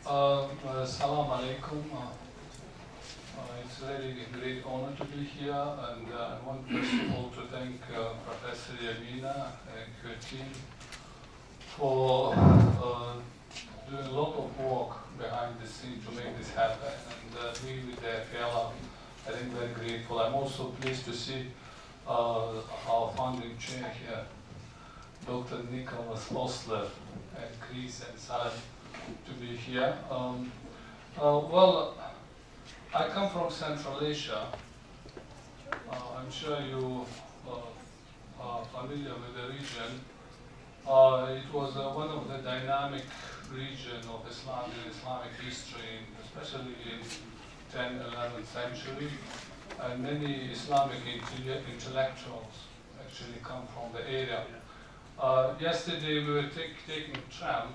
Assalamu alaikum. It's a very great honor to be here, and I want first of all to thank Professor Yamina and her team for doing a lot of work behind the scene to make this happen, and we with their fellow, I think very grateful. I'm also pleased to see our founding chair here, Dr. Nicholas Osler, and Chris and Salah, to be here. Well, I come from Central Asia. I'm sure you are familiar with the region. It was one of the dynamic regions of Islamic history, especially in 10th, 11th century. And many Islamic intellectuals actually come from the area. Yesterday we were taking a tram,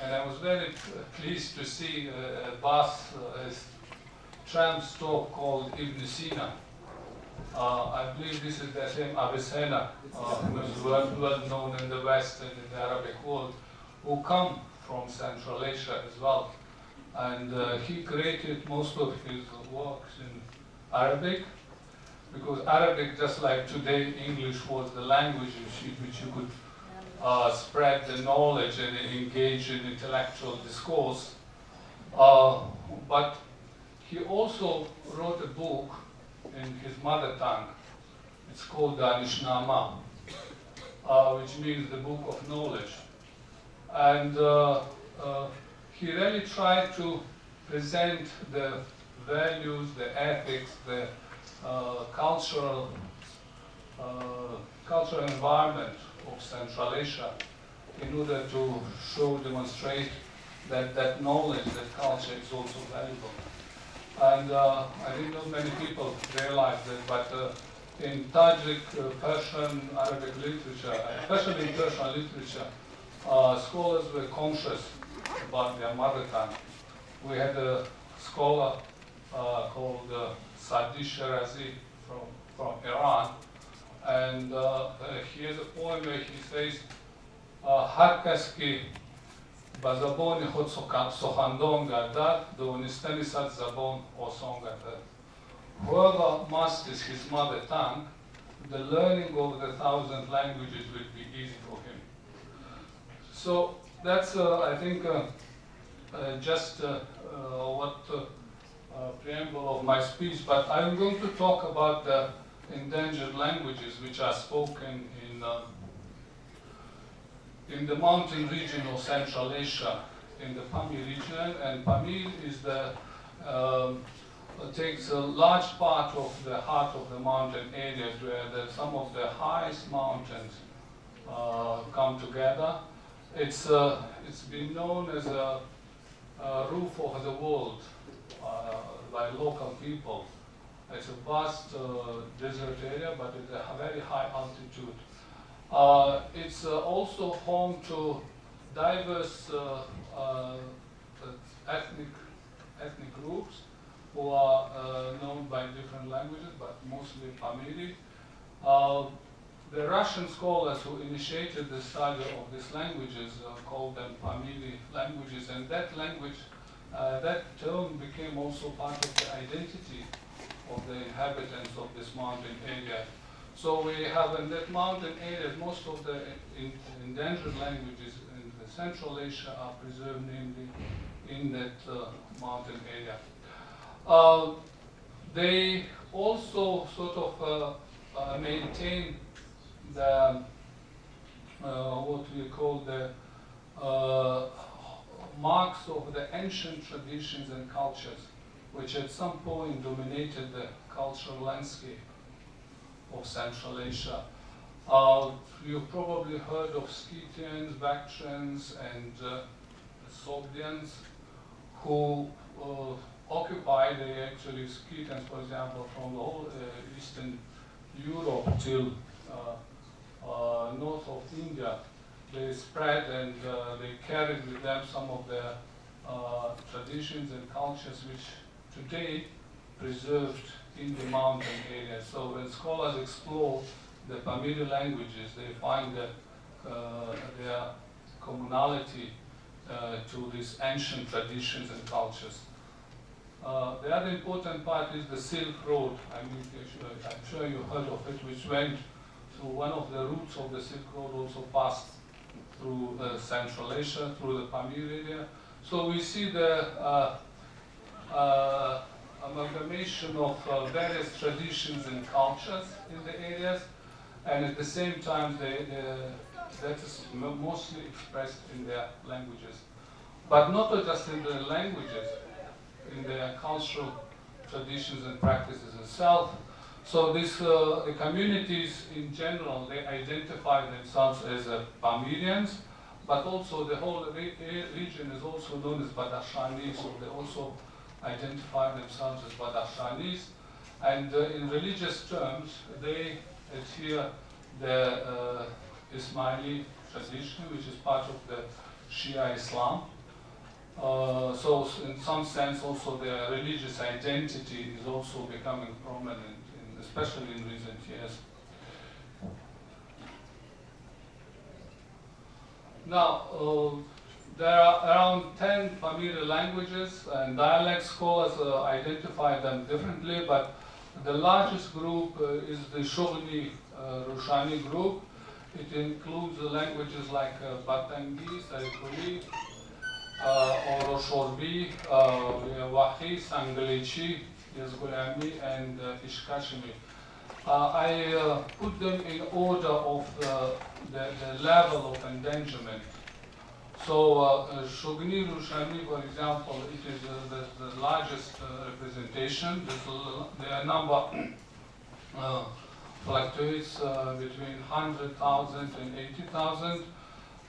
and I was very pleased to see a bus, a tram stop called Ibn Sina. I believe this is the same Avicenna, who is well known in the West and in the Arabic world, who come from Central Asia as well. And he created most of his works in Arabic, because Arabic, just like today, English was the language which you could spread the knowledge and engage in intellectual discourse. But he also wrote a book in his mother tongue. It's called Danishnama, which means the book of knowledge. And he really tried to present the values, the ethics, the cultural environment of Central Asia in order to demonstrate that knowledge, that culture is also valuable. And I think not many people realize that, but in Tajik, Persian, Arabic literature, especially in Persian literature, scholars were conscious about their mother tongue. We had a scholar called Sadi Shirazi from Iran, and he has a poem where he says, هر کس که با زبان خود سخندان گردد دانستن صد زبان آسان گردد. Whoever masters his mother tongue, the learning of the 1,000 languages will be easy for him. So that's, I think, just what preamble of my speech, but I'm going to talk about the endangered languages which are spoken in the mountain region of Central Asia, in the Pamir region, and Pamir is takes a large part of the heart of the mountain areas where some of the highest mountains come together. It's been known as a roof of the world by local people. It's a vast desert area, but it's a very high altitude. It's also home to diverse ethnic groups who are known by different languages, but mostly Pamiri. The Russian scholars who initiated the study of these languages called them Pamiri languages, and that language, that term became also part of the identity of the inhabitants of this mountain area. So we have in that mountain area, most of the endangered languages in the Central Asia are preserved namely in that mountain area. They also sort of maintain the what we call the marks of the ancient traditions and cultures, which at some point dominated the cultural landscape of Central Asia. You've probably heard of Scythians, Bactrians, and Sogdians, who occupied actually Scythians, for example, from the whole Eastern Europe till north of India. They spread and they carried with them some of their traditions and cultures which today preserved in the mountain area. So when scholars explore the Pamiri languages, they find that their commonality to these ancient traditions and cultures. The other important part is the Silk Road. I'm sure you heard of it, which went through one of the routes of the Silk Road, also passed through Central Asia, through the Pamir area. So we see the amalgamation of various traditions and cultures in the areas, and at the same time that is mostly expressed in their languages. But not just in the languages, in their cultural traditions and practices itself. So the communities in general, they identify themselves as Pamirians, but also the whole region is also known as Badakshani, so they also identify themselves as Badakshani's. And in religious terms, they adhere the Ismaili tradition, which is part of the Shia Islam. So in some sense also their religious identity is also becoming prominent, especially in recent years. Now, there are around 10 Pamiri languages and dialects. Scholars identify them differently, but the largest group is the Shoghni Rushani group. It includes languages like Batangi, Sarikuli, Oroshorbi, Wahi, Sangalechi, Yazgulami, and Ishkashimi. I put them in order of the level of endangerment. So Shoghni Rushani, for example, it is the largest representation. Their number fluctuates between 100,000 and 80,000.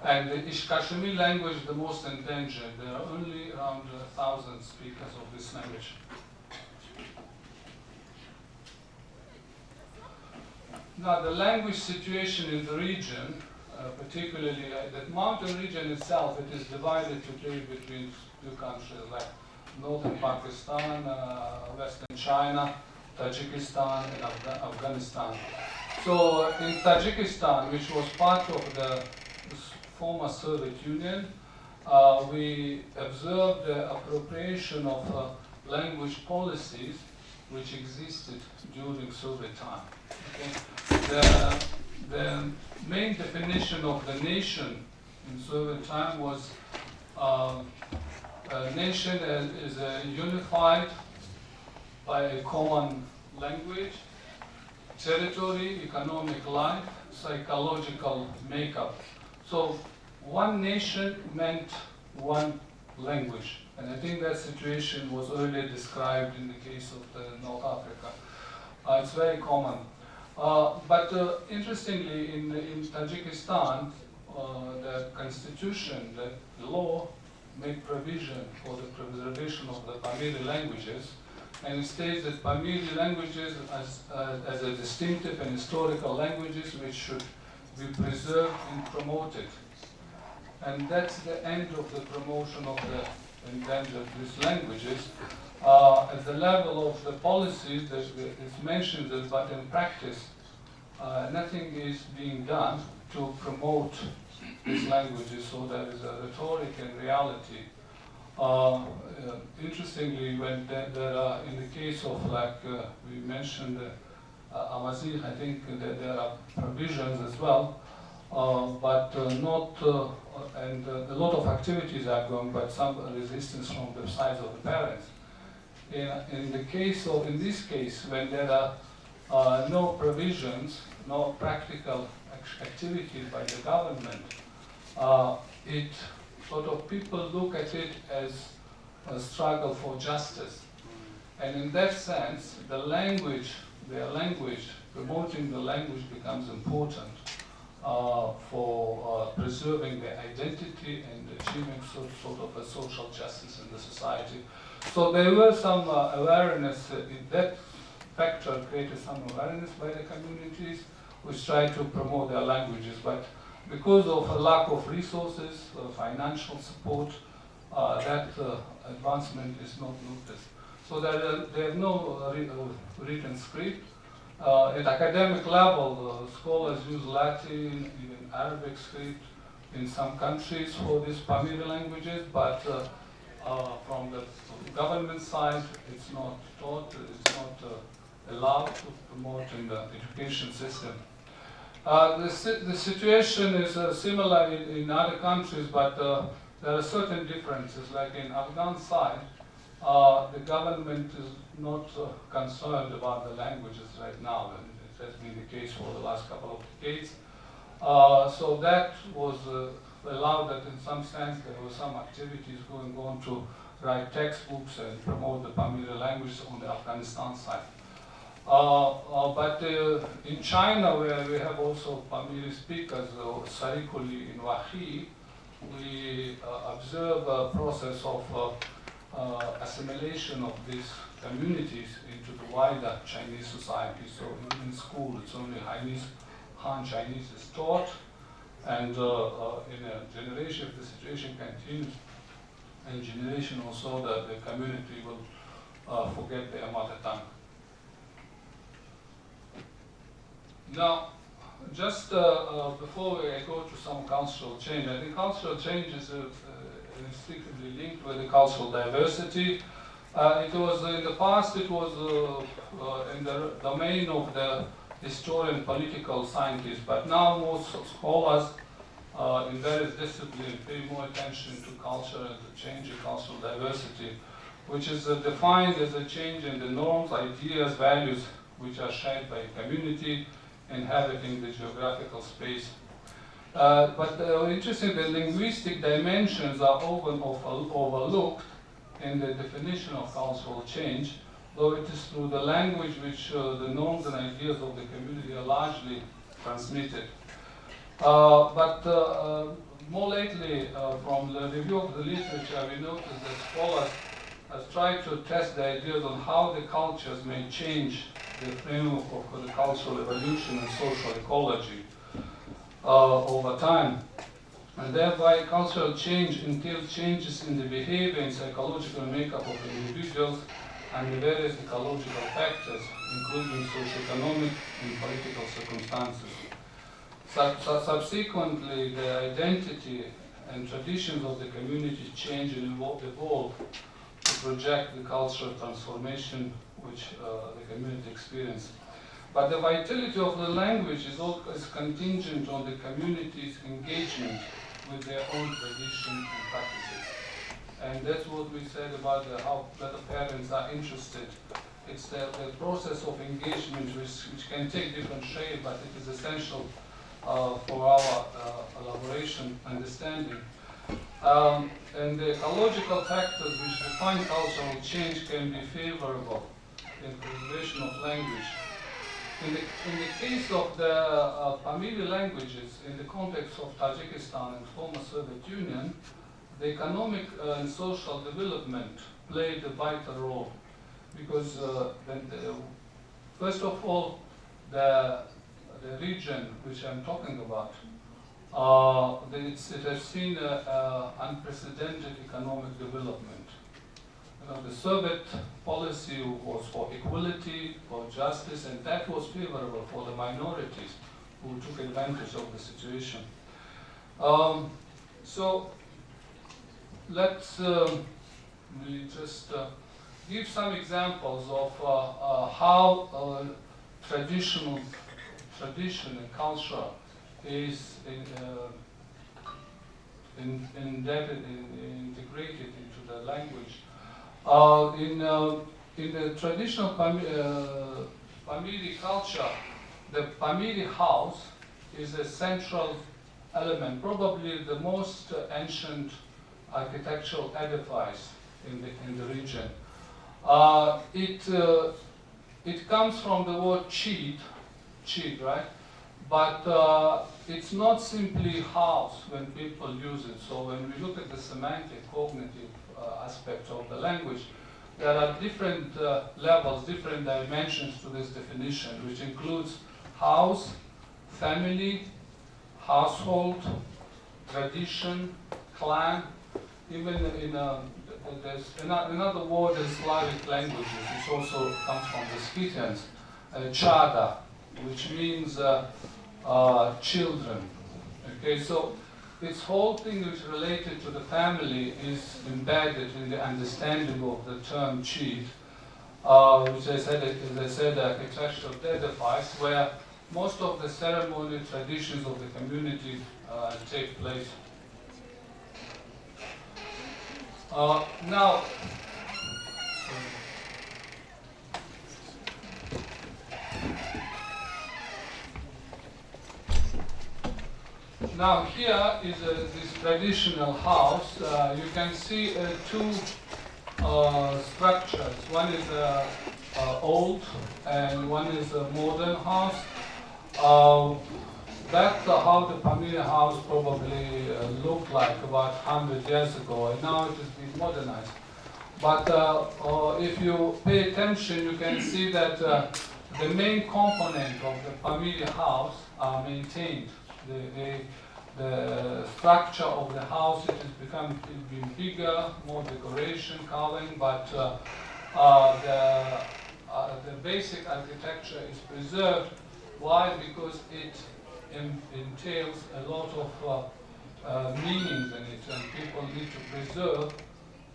And the Ishkashimi language, the most endangered. There are only around 1,000 speakers of this language. Now, the language situation in the region, particularly the mountain region itself, it is divided today between two countries like northern Pakistan, western China, Tajikistan, and Afghanistan. So in Tajikistan, which was part of the former Soviet Union, we observed the appropriation of language policies which existed during Soviet time. Okay? The main definition of the nation in Soviet time was a nation is unified by a common language, territory, economic life, psychological makeup. So one nation meant one language. And I think that situation was earlier described in the case of North Africa. It's very common. But interestingly, in Tajikistan, the constitution, the law, made provision for the preservation of the Pamiri languages, and it states that Pamiri languages as a distinctive and historical languages which should be preserved and promoted. And that's the end of the promotion of the endangered these languages. At the level of the policies, it's mentioned this, but in practice, nothing is being done to promote these languages, so there is a rhetoric and reality. Interestingly, when there are, in the case of, like we mentioned, Amazigh, I think that there are provisions as well, but not, and a lot of activities are going, but some resistance from the sides of the parents. In this case, when there are no provisions, no practical activities by the government, people look at it as a struggle for justice. And in that sense, their language, promoting the language becomes important for preserving their identity and achieving sort of a social justice in the society. So there were some awareness, that factor created some awareness by the communities which tried to promote their languages, but because of a lack of resources, financial support, that advancement is not noticed. So there are no written script. At academic level, scholars use Latin, even Arabic script, in some countries for these Pamiri languages, but from the government side, it's not taught, it's not allowed to promote in the education system. The situation is similar in other countries, but there are certain differences. Like in Afghan side, the government is not concerned about the languages right now, and it has been the case for the last couple of decades. So that was allowed that in some sense there were some activities going on to write textbooks and promote the Pamiri language on the Afghanistan side. But in China, where we have also Pamiri speakers, Sarikuli in Wahi, we observe a process of assimilation of these communities into the wider Chinese society. So in school, it's only Han Chinese is taught, and in a generation, if the situation continues, and generation also, the community will forget their mother tongue. Now, just before I go to some cultural change, I think cultural change is inextricably linked with the cultural diversity. It was in the past, it was in the domain of the historian, political scientists, but now most scholars in various disciplines pay more attention to culture and the change in cultural diversity, which is defined as a change in the norms, ideas, values which are shared by a community inhabiting the geographical space. But interesting, the linguistic dimensions are often overlooked in the definition of cultural change, though it is through the language which the norms and ideas of the community are largely transmitted. But more lately, from the review of the literature, we noticed that scholars have tried to test the ideas on how the cultures may change the framework of the cultural evolution and social ecology over time. And thereby, cultural change entails changes in the behavior and psychological makeup of individuals and the various ecological factors, including socioeconomic and political circumstances. Subsequently, the identity and traditions of the community change and evolve to project the cultural transformation which the community experiences. But the vitality of the language is contingent on the community's engagement with their own traditions and practices. And that's what we said about how the parents are interested. It's the process of engagement which can take different shape, but it is essential for our elaboration, understanding. And the ecological factors which define cultural change can be favorable in preservation of language. In the case of the Pamiri languages, in the context of Tajikistan and former Soviet Union, the economic and social development played a vital role because, first of all, the region which I'm talking about, it has seen unprecedented economic development. The Soviet policy was for equality, for justice, and that was favorable for the minorities who took advantage of the situation. So let's just give some examples of how tradition and culture is integrated into the language. In the traditional Pamiri culture, the Pamiri house is a central element, probably the most ancient architectural edifice in the region. It comes from the word cheat, right? But it's not simply house when people use it. So when we look at the semantic, cognitive aspects of the language, there are different levels, different dimensions to this definition, which includes house, family, household, tradition, clan. Even there's another word in Slavic languages, which also comes from the Scythians, chada, which means children. Okay, so its whole thing is related to the family is embedded in the understanding of the term chief, which as I said, architectural edifice, where most of the ceremony traditions of the community take place. Now here is this traditional house. You can see two structures. One is old and one is a modern house. That's how the Pamir house probably looked like about 100 years ago, and now it has been modernized. But if you pay attention, you can see that the main component of the Pamir house are maintained. The structure of the house, it has been bigger, more decoration, carving, but the basic architecture is preserved. Why? Because it entails a lot of meanings in it, and people need to preserve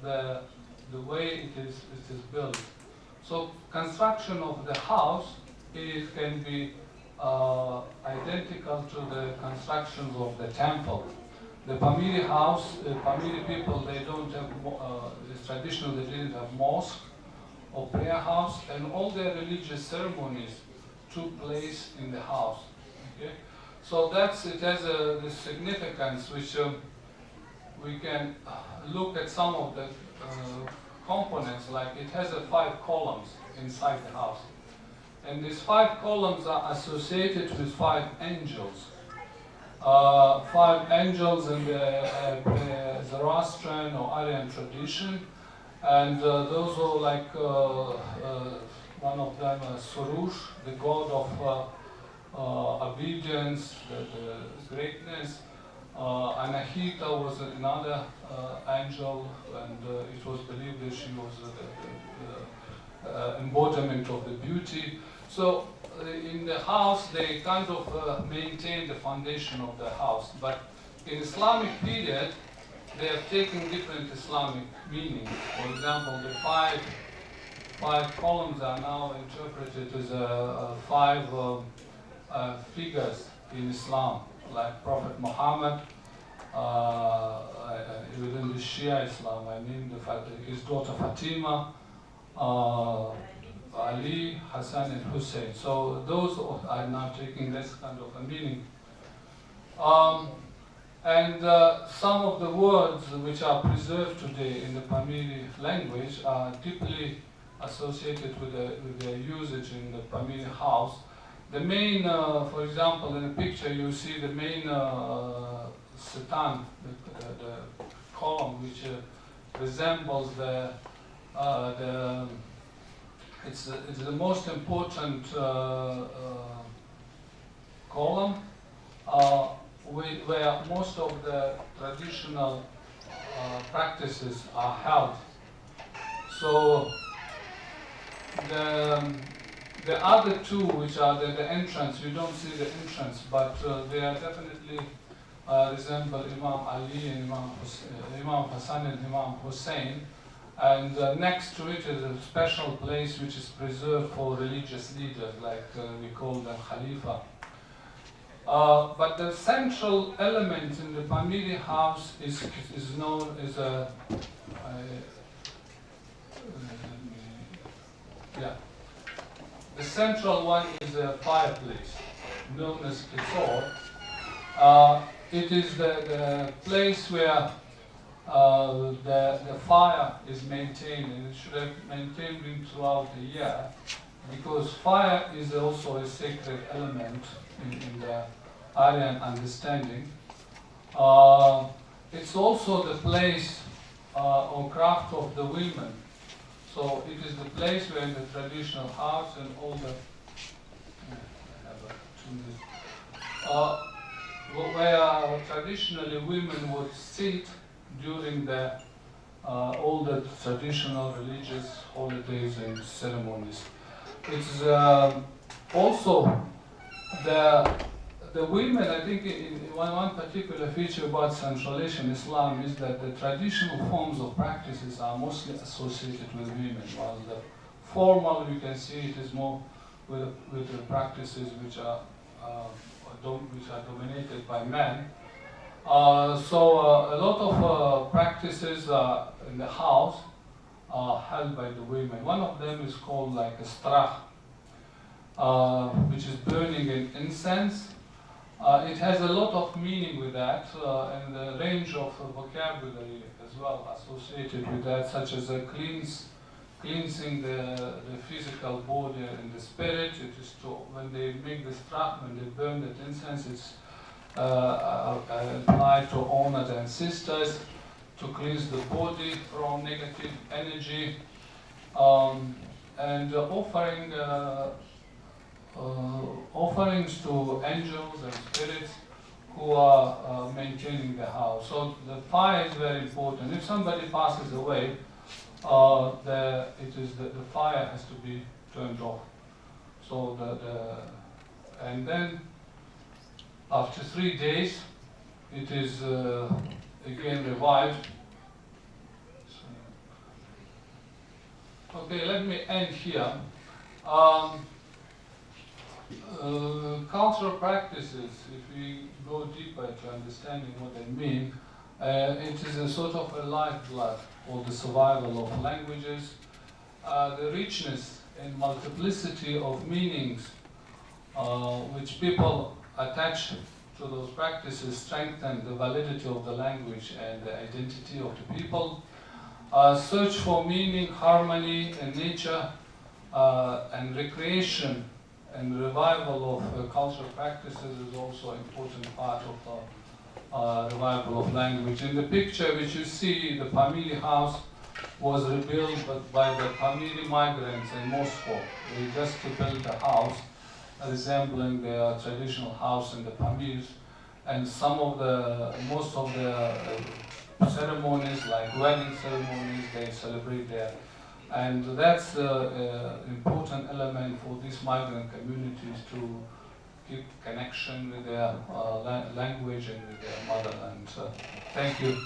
the way it is built. So construction of the house can be identical to the constructions of the temple. The Pamiri house, the Pamiri people, they don't have, it's traditional, they didn't have mosque or prayer house, and all their religious ceremonies took place in the house. Okay? So it has this significance which we can look at some of the components, like it has 5 columns inside the house. And these 5 columns are associated with 5 angels. 5 angels in the Zoroastrian or Aryan tradition. And those are like, one of them Sorush, the god of obedience, the greatness. Anahita was another angel, and it was believed that she was the embodiment of the beauty. So in the house, they kind of maintain the foundation of the house. But in Islamic period, they have taken different Islamic meanings. For example, the 5 columns are now interpreted as 5 figures in Islam, like Prophet Muhammad, within the Shia Islam, I mean his daughter Fatima, Ali, Hassan and Hussein. So those are now taking this kind of a meaning. And some of the words which are preserved today in the Pamiri language are deeply associated with their usage in the Pamiri house. The main, for example, in the picture you see the main Satan, the column which resembles it's the most important column where most of the traditional practices are held. So the other 2, which are the entrance, you don't see the entrance, but they are definitely resemble Imam Ali and Imam Hassan and Imam Hussein. And next to it is a special place which is preserved for religious leaders, like we call them Khalifa. But the central element in the Pamiri house is known as the central one is a fireplace, known as Kisor. It is the place where the fire is maintained, and it should have maintained throughout the year, because fire is also a sacred element in the Aryan understanding. It's also the place or craft of the women. So it is the place where in the traditional house and all the where traditionally women would sit during all the traditional religious holidays and ceremonies. It's also the women, I think, one particular feature about Central Asian Islam is that the traditional forms of practices are mostly associated with women, while the formal, you can see it is more with the practices which are dominated by men. So a lot of practices in the house are held by the women. One of them is called like a strach, which is burning in incense. It has a lot of meaning with that, and the range of vocabulary as well associated with that, such as cleansing the physical body and the spirit. It is to, when they make the strach, when they burn that incense, it's applied to honor the ancestors, to cleanse the body from negative energy, and offerings to angels and spirits who are maintaining the house. So the fire is very important. If somebody passes away, the fire has to be turned off. So and then after 3 days, it is again revived. Okay, let me end here. Cultural practices, if we go deeper to understanding what they mean, it is a sort of a lifeblood for the survival of languages. The richness and multiplicity of meanings which people attach to those practices strengthen the validity of the language and the identity of the people. Search for meaning, harmony, and nature, and recreation and revival of cultural practices is also an important part of the revival of language. In the picture which you see, the family house was rebuilt by the family migrants in Moscow. They just built a house resembling their traditional house in the Pamirs, and most of the ceremonies, like wedding ceremonies, they celebrate there. And that's an important element for these migrant communities to keep connection with their language and with their motherland. Thank you.